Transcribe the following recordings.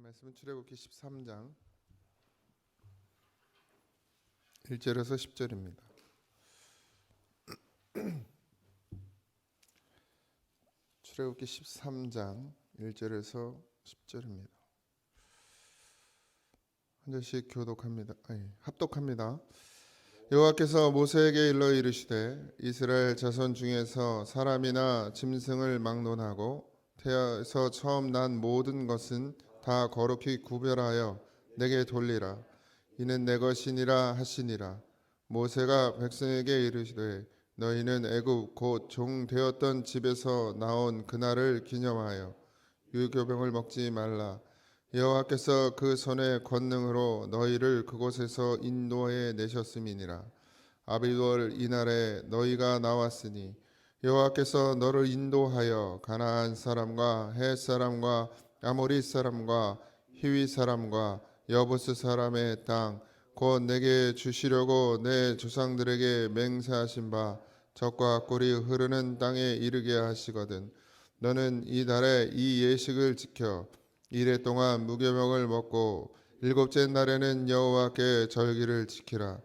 말씀은 출애굽기 13장 1절에서 10절입니다. 출애굽기 13장 1절에서 10절입니다. 한 절씩 합독합니다. 여호와께서 모세에게 일러 이르시되 이스라엘 자손 중에서 사람이나 짐승을 막론하고 태아에서 처음 난 모든 것은 다 거룩히 구별하여 내게 돌리라. 이는 내 것이니라 하시니라. 모세가 백성에게 이르시되 너희는 애굽 곧 종 되었던 집에서 나온 그날을 기념하여 유교병을 먹지 말라. 여호와께서 그 손의 권능으로 너희를 그곳에서 인도해 내셨음이니라. 아비돌 이날에 너희가 나왔으니 여호와께서 너를 인도하여 가나안 사람과 헷 사람과 아모리 사람과 히위 사람과 여부스 사람의 땅 곧 내게 주시려고 내 조상들에게 맹세하신 바 젖과 꿀이 흐르는 땅에 이르게 하시거든. 너는 이 달에 이 예식을 지켜 이래 동안 무교병을 먹고 일곱째 날에는 여호와께 절기를 지키라.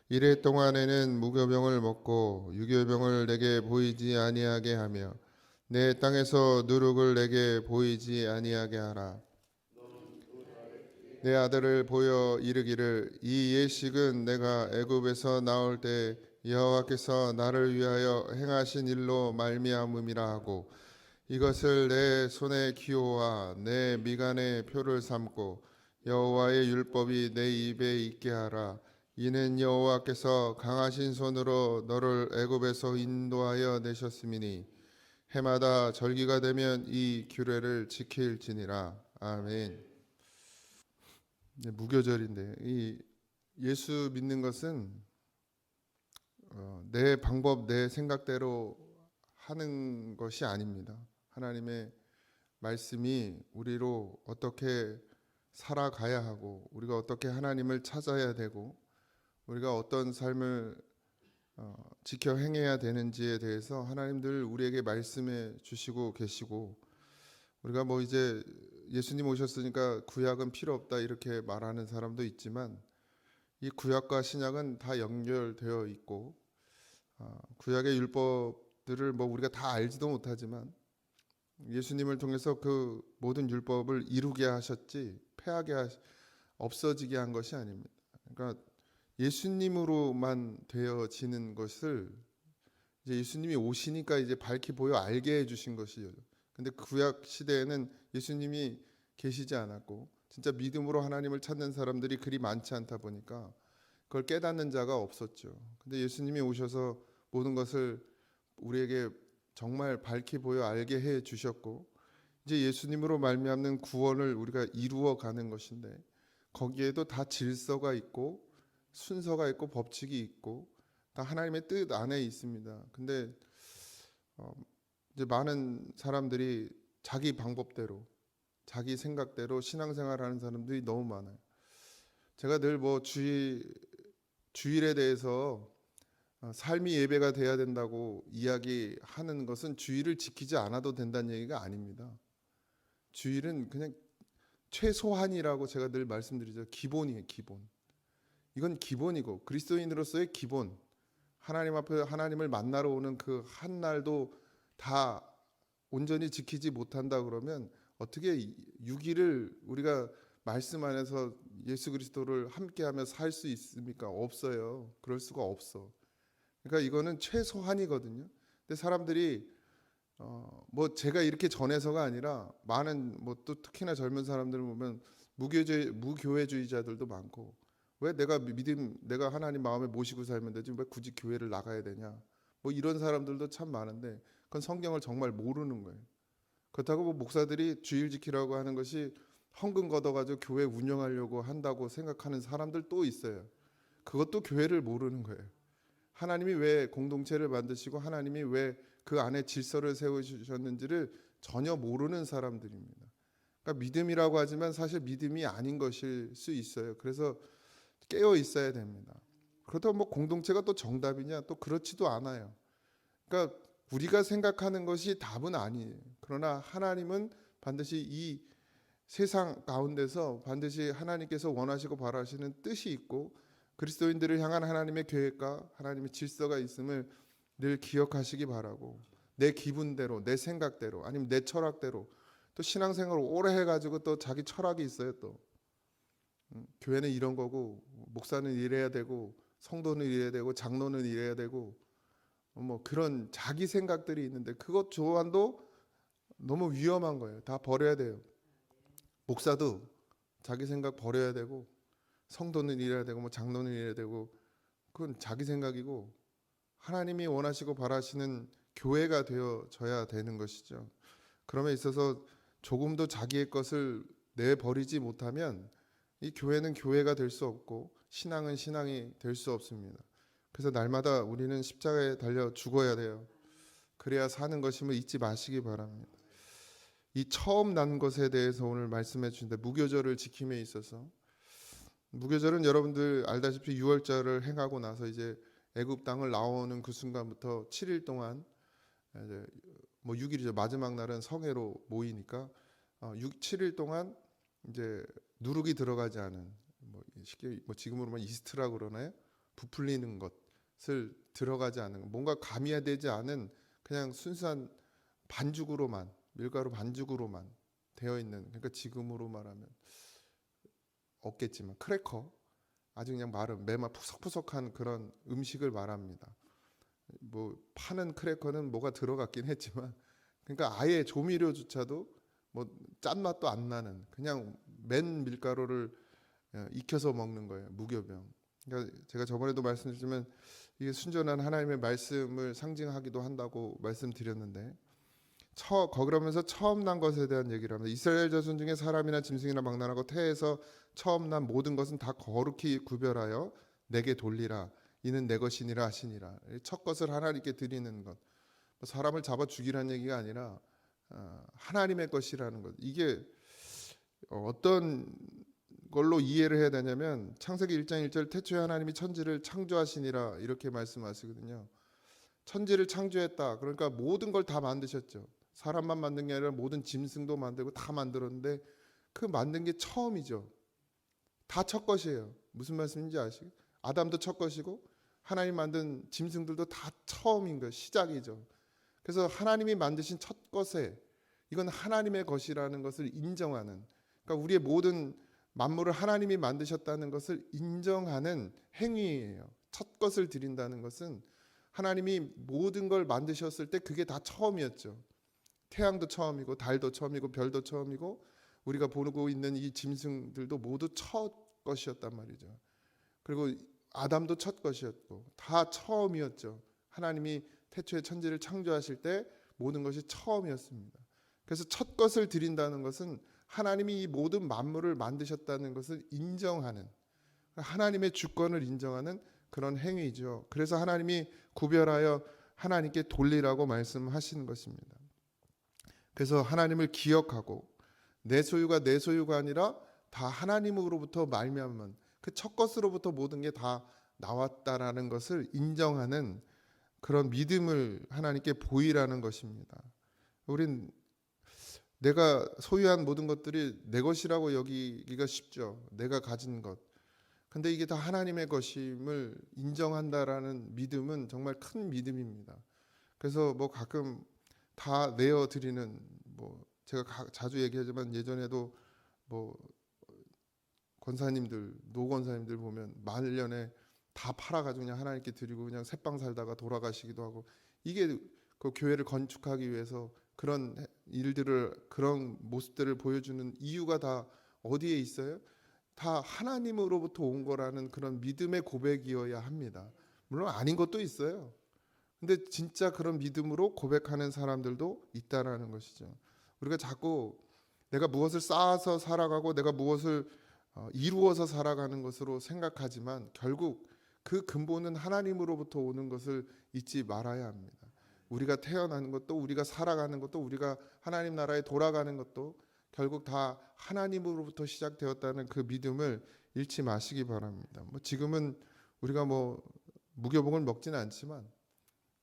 이래 동안에는 무교병을 먹고 유교병을 내게 보이지 아니하게 하며 내 땅에서 누룩을 내게 보이지 아니하게 하라. 내 아들을 보여 이르기를 이 예식은 내가 애굽에서 나올 때 여호와께서 나를 위하여 행하신 일로 말미암음이라 하고 이것을 내 손의 기호와 내 미간의 표를 삼고 여호와의 율법이 내 입에 있게 하라. 이는 여호와께서 강하신 손으로 너를 애굽에서 인도하여 내셨음이니 해마다 절기가 되면 이 규례를 지킬지니라. 아멘. 무교절인데 이 예수 믿는 것은 내 방법, 내 생각대로 하는 것이 아닙니다. 하나님의 말씀이 우리로 어떻게 살아가야 하고 우리가 어떻게 하나님을 찾아야 되고 우리가 어떤 삶을 지켜 행해야 되는지에 대해서 하나님들 우리에게 말씀해 주시고 계시고 우리가 뭐 이제 예수님 오셨으니까 구약은 필요 없다 이렇게 말하는 사람도 있지만 이 구약과 신약은 다 연결되어 있고 구약의 율법들을 뭐 우리가 다 알지도 못하지만 예수님을 통해서 그 모든 율법을 이루게 하셨지 없어지게 한 것이 아닙니다. 그러니까 예수님으로만 되어지는 것을 이제 예수님이 오시니까 이제 밝히 보여 알게 해주신 것이요. 근데 구약 시대에는 예수님이 계시지 않았고 진짜 믿음으로 하나님을 찾는 사람들이 그리 많지 않다 보니까 그걸 깨닫는 자가 없었죠. 근데 예수님이 오셔서 모든 것을 우리에게 정말 밝히 보여 알게 해 주셨고 이제 예수님으로 말미암는 구원을 우리가 이루어 가는 것인데 거기에도 다 질서가 있고 순서가 있고 법칙이 있고 다 하나님의 뜻 안에 있습니다. 근데 이제 많은 사람들이 자기 방법대로 자기 생각대로 신앙생활하는 사람들이 너무 많아요. 제가 늘 뭐 주일에 대해서 삶이 예배가 돼야 된다고 이야기하는 것은 주일을 지키지 않아도 된다는 얘기가 아닙니다. 주일은 그냥 최소한이라고 제가 늘 말씀드리죠. 기본이에요, 기본. 이건 기본이고 그리스도인으로서의 기본. 하나님 앞에 하나님을 만나러 오는 그 한 날도 다 온전히 지키지 못한다 그러면 어떻게 6일을 우리가 말씀 안에서 예수 그리스도를 함께하며 살 수 있습니까? 없어요. 그럴 수가 없어. 그러니까 이거는 최소한이거든요. 근데 사람들이 뭐 제가 이렇게 전해서가 아니라 많은 뭐 또 특히나 젊은 사람들을 보면 무교회주의자들도 많고 왜 내가 하나님 마음에 모시고 살면 되지 왜 굳이 교회를 나가야 되냐 뭐 이런 사람들도 참 많은데 그건 성경을 정말 모르는 거예요. 그렇다고 뭐 목사들이 주일 지키라고 하는 것이 헌금 걷어가지고 교회 운영하려고 한다고 생각하는 사람들 또 있어요. 그것도 교회를 모르는 거예요. 하나님이 왜 공동체를 만드시고 하나님이 왜 그 안에 질서를 세우셨는지를 전혀 모르는 사람들입니다. 그러니까 믿음이라고 하지만 사실 믿음이 아닌 것일 수 있어요. 그래서 깨어 있어야 됩니다. 그렇다고 뭐 공동체가 또 정답이냐 또 그렇지도 않아요. 그러니까 우리가 생각하는 것이 답은 아니에요. 그러나 하나님은 반드시 이 세상 가운데서 반드시 하나님께서 원하시고 바라시는 뜻이 있고 그리스도인들을 향한 하나님의 계획과 하나님의 질서가 있음을 늘 기억하시기 바라고, 내 기분대로, 내 생각대로, 아니면 내 철학대로, 또 신앙생활을 오래 해가지고 또 자기 철학이 있어요. 또 교회는 이런 거고, 목사는 이래야 되고, 성도는 이래야 되고, 장로는 이래야 되고, 뭐 그런 자기 생각들이 있는데 그것 조안도 너무 위험한 거예요. 다 버려야 돼요. 목사도 자기 생각 버려야 되고, 성도는 이래야 되고, 뭐 장로는 이래야 되고, 그건 자기 생각이고 하나님이 원하시고 바라시는 교회가 되어져야 되는 것이죠. 그럼에 있어서 조금도 자기의 것을 내버리지 못하면 이 교회는 교회가 될 수 없고 신앙은 신앙이 될 수 없습니다. 그래서 날마다 우리는 십자가에 달려 죽어야 돼요. 그래야 사는 것임을 잊지 마시기 바랍니다. 이 처음 난 것에 대해서 오늘 말씀해 주신데, 무교절을 지킴에 있어서, 무교절은 여러분들 알다시피 유월절을 행하고 나서 이제 애굽 땅을 나오는 그 순간부터 7일 동안, 이제 뭐 6일이죠. 마지막 날은 성회로 모이니까 7일 동안 이제 누룩이 들어가지 않은, 뭐 쉽게 뭐 지금으로 말 이스트라고 그러나요? 부풀리는 것을 들어가지 않은, 뭔가 가미되지 않은 그냥 순수한 반죽으로만, 밀가루 반죽으로만 되어 있는, 그러니까 지금으로 말하면 없겠지만 크래커, 아주 그냥 마른 매만 푸석푸석한 그런 음식을 말합니다. 뭐 파는 크래커는 뭐가 들어갔긴 했지만, 그러니까 아예 조미료조차도 뭐 짠맛도 안 나는 그냥 맨 밀가루를 익혀서 먹는 거예요. 무교병. 그러니까 제가 저번에도 말씀드렸지만 이게 순전한 하나님의 말씀을 상징하기도 한다고 말씀드렸는데, 그러면서 처음 난 것에 대한 얘기를 합니다. 이스라엘 자손 중에 사람이나 짐승이나 망나라고 태에서 처음 난 모든 것은 다 거룩히 구별하여 내게 돌리라. 이는 내 것이니라 하시니라. 첫 것을 하나님께 드리는 것. 사람을 잡아 죽이라는 얘기가 아니라 하나님의 것이라는 것. 이게 어떤 걸로 이해를 해야 되냐면, 창세기 1장 1절 태초에 하나님이 천지를 창조하시니라 이렇게 말씀하시거든요. 천지를 창조했다. 그러니까 모든 걸 다 만드셨죠. 사람만 만든 게 아니라 모든 짐승도 만들고 다 만들었는데 그 만든 게 처음이죠. 다 첫 것이에요. 무슨 말씀인지 아시죠? 아담도 첫 것이고 하나님 만든 짐승들도 다 처음인 거예요. 시작이죠. 그래서 하나님이 만드신 첫 것에 이건 하나님의 것이라는 것을 인정하는, 그러니까 우리의 모든 만물을 하나님이 만드셨다는 것을 인정하는 행위예요. 첫 것을 드린다는 것은 하나님이 모든 걸 만드셨을 때 그게 다 처음이었죠. 태양도 처음이고 달도 처음이고 별도 처음이고 우리가 보고 있는 이 짐승들도 모두 첫 것이었단 말이죠. 그리고 아담도 첫 것이었고 다 처음이었죠. 하나님이 태초에 천지를 창조하실 때 모든 것이 처음이었습니다. 그래서 첫 것을 드린다는 것은 하나님이 이 모든 만물을 만드셨다는 것을 인정하는, 하나님의 주권을 인정하는 그런 행위죠. 그래서 하나님이 구별하여 하나님께 돌리라고 말씀하시는 것입니다. 그래서 하나님을 기억하고 내 소유가 내 소유가 아니라 다 하나님으로부터 말미암은 그 첫 것으로부터 모든 게 다 나왔다라는 것을 인정하는 그런 믿음을 하나님께 보이라는 것입니다. 우린 내가 소유한 모든 것들이 내 것이라고 여기기가 쉽죠. 내가 가진 것. 근데 이게 다 하나님의 것임을 인정한다라는 믿음은 정말 큰 믿음입니다. 그래서 뭐 가끔 다 내어 드리는, 뭐 제가 자주 얘기하지만 예전에도 뭐 권사님들, 노권사님들 보면 말년에 다 팔아가지고 그냥 하나님께 드리고 그냥 새빵 살다가 돌아가시기도 하고, 이게 그 교회를 건축하기 위해서 그런 일들을, 그런 모습들을 보여주는 이유가 다 어디에 있어요? 다 하나님으로부터 온 거라는 그런 믿음의 고백이어야 합니다. 물론 아닌 것도 있어요. 근데 진짜 그런 믿음으로 고백하는 사람들도 있다라는 것이죠. 우리가 자꾸 내가 무엇을 쌓아서 살아가고 내가 무엇을 이루어서 살아가는 것으로 생각하지만 결국 그 근본은 하나님으로부터 오는 것을 잊지 말아야 합니다. 우리가 태어나는 것도, 우리가 살아가는 것도, 우리가 하나님 나라에 돌아가는 것도 결국 다 하나님으로부터 시작되었다는 그 믿음을 잃지 마시기 바랍니다. 뭐 지금은 우리가 뭐 무교복을 먹지는 않지만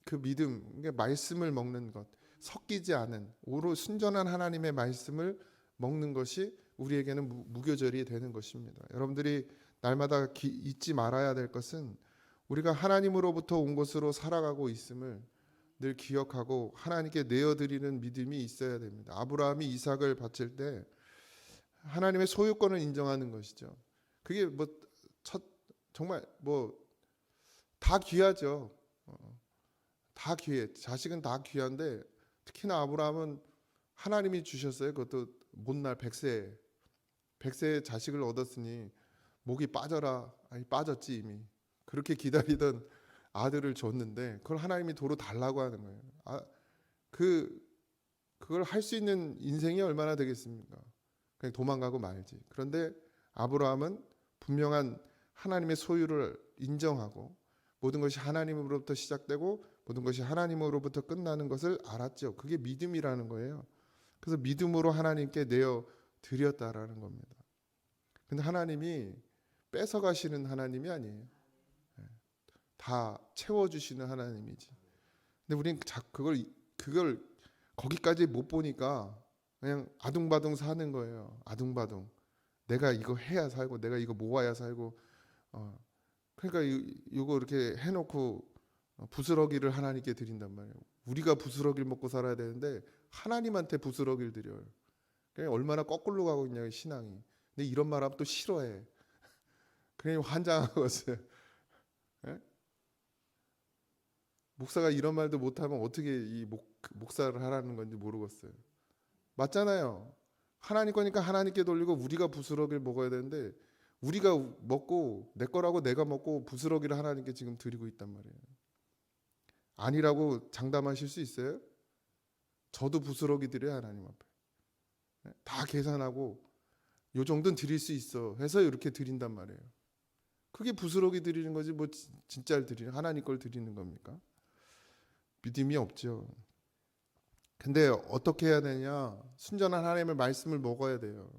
그 믿음, 말씀을 먹는 것, 섞이지 않은 오로 순전한 하나님의 말씀을 먹는 것이 우리에게는 무교절이 되는 것입니다. 여러분들이 날마다 잊지 말아야 될 것은 우리가 하나님으로부터 온 것으로 살아가고 있음을 늘 기억하고 하나님께 내어드리는 믿음이 있어야 됩니다. 아브라함이 이삭을 바칠 때 하나님의 소유권을 인정하는 것이죠. 그게 정말 다 귀하죠. 다 귀해. 자식은 다 귀한데 특히나 아브라함은 하나님이 주셨어요. 그것도 못날 100세의 자식을 얻었으니 목이 빠져라. 아니 빠졌지 이미. 그렇게 기다리던 아들을 줬는데 그걸 하나님이 도로 달라고 하는 거예요. 그걸 할 수 있는 인생이 얼마나 되겠습니까? 그냥 도망가고 말지. 그런데 아브라함은 분명한 하나님의 소유를 인정하고 모든 것이 하나님으로부터 시작되고 모든 것이 하나님으로부터 끝나는 것을 알았죠. 그게 믿음이라는 거예요. 그래서 믿음으로 하나님께 내어 드렸다라는 겁니다. 근데 하나님이 뺏어가시는 하나님이 아니에요. 다 채워주시는 하나님이지. 근데 우리는 그걸 거기까지 못 보니까 그냥 아둥바둥 사는 거예요. 아둥바둥. 내가 이거 해야 살고 내가 이거 모아야 살고 그러니까 이거 이렇게 해놓고 부스러기를 하나님께 드린단 말이에요. 우리가 부스러기를 먹고 살아야 되는데 하나님한테 부스러기를 드려요. 그러니까 얼마나 거꾸로 가고 있냐 신앙이. 근데 이런 말하면 또 싫어해. 그냥 환장하고 있어요. 예? 목사가 이런 말도 못하면 어떻게 이 목사를 하라는 건지 모르겠어요. 맞잖아요. 하나님 거니까 하나님께 돌리고 우리가 부스러기를 먹어야 되는데 우리가 먹고 내 거라고 내가 먹고 부스러기를 하나님께 지금 드리고 있단 말이에요. 아니라고 장담하실 수 있어요? 저도 부스러기 드려요 하나님 앞에. 다 계산하고 요 정도는 드릴 수 있어 해서 이렇게 드린단 말이에요. 그게 부스러기 드리는 거지 뭐 진짜를 드리는 하나님 걸 드리는 겁니까? 믿음이 없죠. 근데 어떻게 해야 되냐? 순전한 하나님의 말씀을 먹어야 돼요.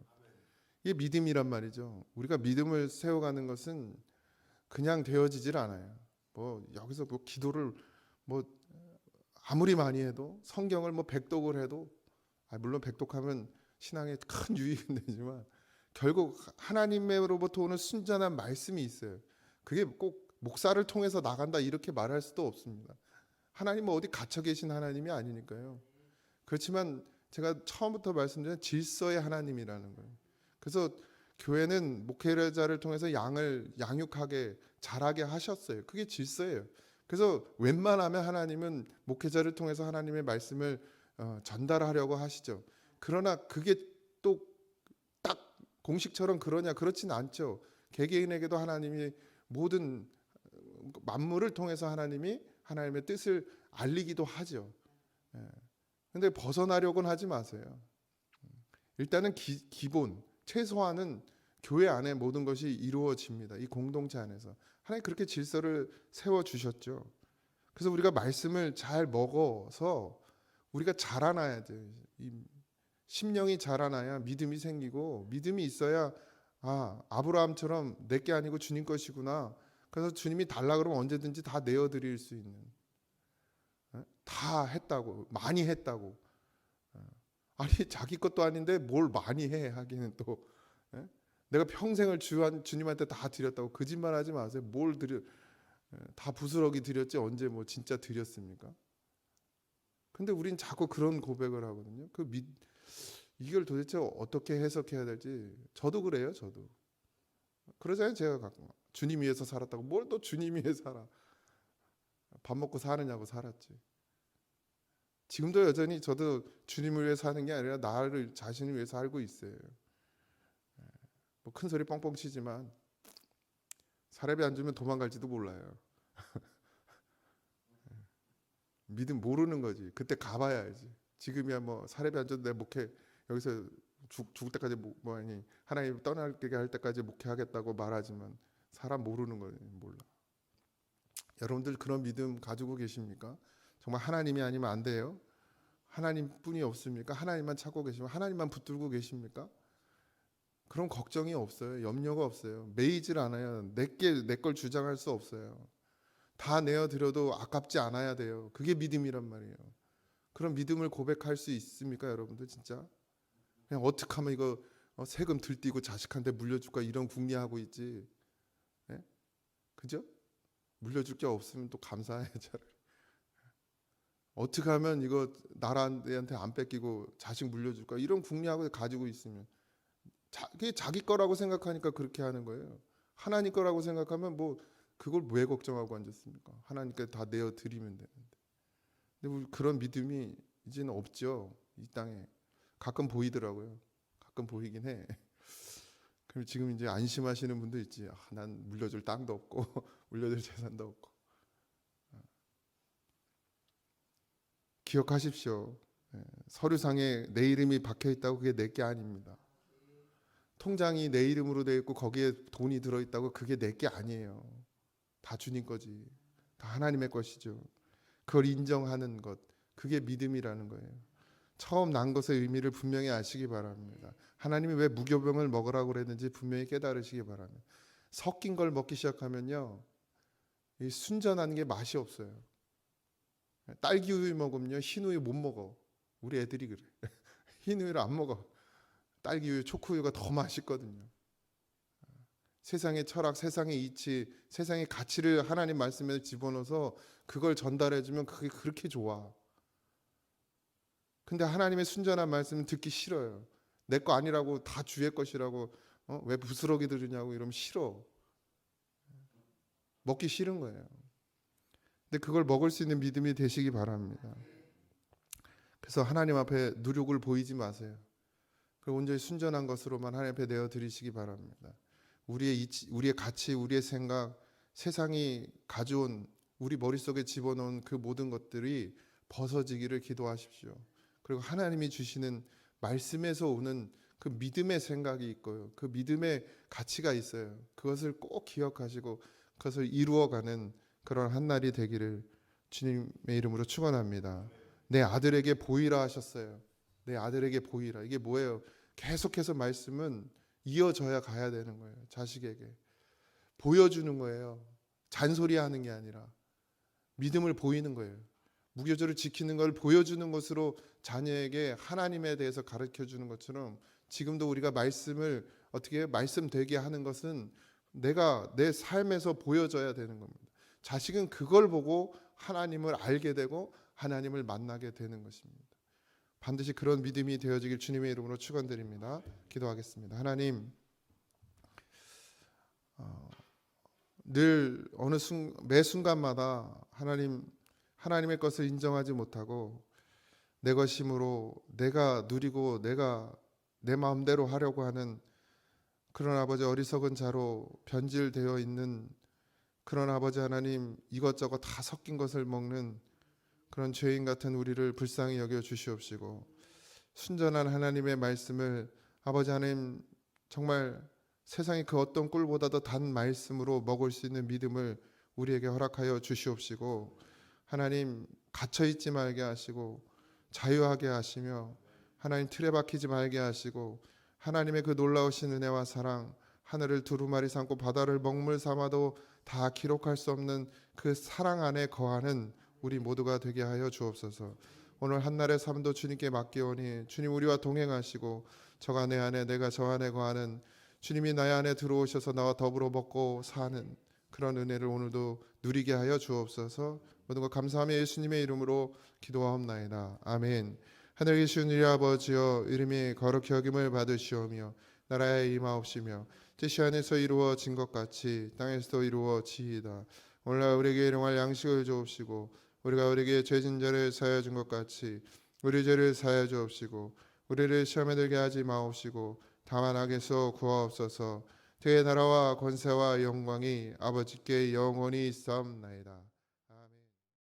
이게 믿음이란 말이죠. 우리가 믿음을 세워가는 것은 그냥 되어지질 않아요. 여기서 기도를 아무리 많이 해도 성경을 100독을 해도 물론 100독하면 신앙에 큰 유익은 되지만 결국 하나님으로부터 오는 순전한 말씀이 있어요. 그게 꼭 목사를 통해서 나간다 이렇게 말할 수도 없습니다. 하나님은 어디 갇혀 계신 하나님이 아니니까요. 그렇지만 제가 처음부터 말씀드린 질서의 하나님이라는 거예요. 그래서 교회는 목회자를 통해서 양을 양육하게 자라게 하셨어요. 그게 질서예요. 그래서 웬만하면 하나님은 목회자를 통해서 하나님의 말씀을 전달하려고 하시죠. 그러나 그게 또 딱 공식처럼 그러냐 그렇진 않죠. 개개인에게도 하나님이 모든 만물을 통해서 하나님이 하나님의 뜻을 알리기도 하죠. 근데 벗어나려고는 하지 마세요. 일단은 기본 최소한은 교회 안에 모든 것이 이루어집니다. 이 공동체 안에서 하나님 그렇게 질서를 세워 주셨죠. 그래서 우리가 말씀을 잘 먹어서 우리가 자라나야 돼. 이 심령이 자라나야 믿음이 생기고 믿음이 있어야 아브라함처럼 내게 아니고 주님 것이구나. 그래서 주님이 달라 그러면 언제든지 다 내어 드릴 수 있는. 다 했다고 많이 했다고. 아니 자기 것도 아닌데 뭘 많이 해 하기는 또 내가 평생을 주님한테 다 드렸다고 거짓말하지 마세요. 뭘 드려 다 부스러기 드렸지 언제 진짜 드렸습니까? 근데 우린 자꾸 그런 고백을 하거든요. 이걸 도대체 어떻게 해석해야 될지 저도 그래요. 저도 그러잖아요. 제가 주님 위해서 살았다고 뭘 또 주님 위해 살아? 밥 먹고 사느냐고 살았지. 지금도 여전히 저도 주님을 위해 사는 게 아니라 나를 자신을 위해 살고 있어요. 큰 소리 뻥뻥 치지만 사례비 안 주면 도망갈지도 몰라요. 믿음 모르는 거지. 그때 가봐야 알지. 지금이야 사례비 안 줘도 내 목회 여기서 죽을 때까지 아니 하나님 떠나게 할 때까지 목회하겠다고 말하지만 사람 모르는 거예요. 몰라. 여러분들 그런 믿음 가지고 계십니까? 정말 하나님이 아니면 안 돼요? 하나님뿐이 없습니까? 하나님만 찾고 계시면 하나님만 붙들고 계십니까? 그런 걱정이 없어요. 염려가 없어요. 매이질 않아요. 내 걸 주장할 수 없어요. 다 내어드려도 아깝지 않아야 돼요. 그게 믿음이란 말이에요. 그런 믿음을 고백할 수 있습니까, 여러분들 진짜? 그냥 어떻게 하면 이거 세금 들뛰고 자식한테 물려줄까 이런 궁리하고 있지. 예? 그죠? 물려줄 게 없으면 또 감사해. 차라리. 어떻게 하면 이거 나라한테 안 뺏기고 자식 물려줄까 이런 궁리하고 가지고 있으면 그게 자기 거라고 생각하니까 그렇게 하는 거예요. 하나님 거라고 생각하면 뭐 그걸 왜 걱정하고 앉았습니까? 하나님께 다 내어 드리면 되는데. 근데 우리 그런 믿음이 이제는 없죠. 이 땅에 가끔 보이더라고요. 가끔 보이긴 해. 그럼 지금 이제 안심하시는 분도 있지. 난 물려줄 땅도 없고 물려줄 재산도 없고. 기억하십시오. 서류상에 내 이름이 박혀 있다고 그게 내 게 아닙니다. 통장이 내 이름으로 되어 있고 거기에 돈이 들어 있다고 그게 내 게 아니에요. 다 주님 거지. 다 하나님의 것이죠. 그걸 인정하는 것, 그게 믿음이라는 거예요. 처음 난 것의 의미를 분명히 아시기 바랍니다. 하나님이 왜 무교병을 먹으라고 그랬는지 분명히 깨달으시기 바랍니다. 섞인 걸 먹기 시작하면요, 이 순전한 게 맛이 없어요. 딸기 우유 먹으면요, 흰 우유 못 먹어. 우리 애들이 그래. 흰 우유를 안 먹어. 딸기 우유, 초코 우유가 더 맛있거든요. 세상의 철학, 세상의 이치, 세상의 가치를 하나님 말씀에 집어넣어서 그걸 전달해주면 그게 그렇게 좋아. 근데 하나님의 순전한 말씀은 듣기 싫어요. 내 거 아니라고, 다 주의 것이라고, 왜 부스러기 들으냐고 이러면 싫어. 먹기 싫은 거예요. 근데 그걸 먹을 수 있는 믿음이 되시기 바랍니다. 그래서 하나님 앞에 누룩을 보이지 마세요. 그리고 온전히 순전한 것으로만 하나님 앞에 내어 드리시기 바랍니다. 우리의 가치, 우리의 생각, 세상이 가져온 우리 머릿속에 집어넣은 그 모든 것들이 벗어지기를 기도하십시오. 그리고 하나님이 주시는 말씀에서 오는 그 믿음의 생각이 있고요. 그 믿음의 가치가 있어요. 그것을 꼭 기억하시고 그것을 이루어가는 그런 한 날이 되기를 주님의 이름으로 축원합니다. 내 아들에게 보이라 하셨어요. 내 아들에게 보이라. 이게 뭐예요? 계속해서 말씀은 이어져야 가야 되는 거예요. 자식에게 보여주는 거예요. 잔소리하는 게 아니라 믿음을 보이는 거예요. 무교절을 지키는 걸 보여주는 것으로 자녀에게 하나님에 대해서 가르쳐 주는 것처럼 지금도 우리가 말씀을 어떻게 말씀되게 하는 것은 내가 내 삶에서 보여져야 되는 겁니다. 자식은 그걸 보고 하나님을 알게 되고 하나님을 만나게 되는 것입니다. 반드시 그런 믿음이 되어지길 주님의 이름으로 축원드립니다. 기도하겠습니다. 하나님, 늘 매 순간마다 하나님의 것을 인정하지 못하고 내 것임으로 내가 누리고 내가 내 마음대로 하려고 하는 그런 아버지 어리석은 자로 변질되어 있는 그런 아버지 하나님, 이것저것 다 섞인 것을 먹는 그런 죄인 같은 우리를 불쌍히 여겨 주시옵시고 순전한 하나님의 말씀을 아버지 하나님 정말 세상의 그 어떤 꿀보다도 단 말씀으로 먹을 수 있는 믿음을 우리에게 허락하여 주시옵시고 하나님 갇혀있지 말게 하시고 자유하게 하시며 하나님 틀에 박히지 말게 하시고 하나님의 그 놀라우신 은혜와 사랑 하늘을 두루마리 삼고 바다를 먹물 삼아도 다 기록할 수 없는 그 사랑 안에 거하는 우리 모두가 되게 하여 주옵소서. 오늘 한날의 삶도 주님께 맡기오니 주님 우리와 동행하시고 저가 내 안에 내가 저 안에 거하는 주님이 나의 안에 들어오셔서 나와 더불어 먹고 사는 그런 은혜를 오늘도 누리게 하여 주옵소서. 모든 것 감사하며 예수님의 이름으로 기도하옵나이다. 아멘. 하늘에 계신 우리 아버지여 이름이 거룩히 여김을 받으시오며 나라에 임하옵시며 뜻이 안에서 이루어진 것 같이 땅에서도 이루어지이다. 오늘날 우리에게 일용할 양식을 주옵시고 우리가 우리에게 죄진 자를 사하여 준 것 같이 우리 죄를 사하여 주옵시고 우리를 시험에 들게 하지 마옵시고 다만 악에서 구하옵소서. 그의 나라와 권세와 영광이 아버지께 영원히 있사옵나이다.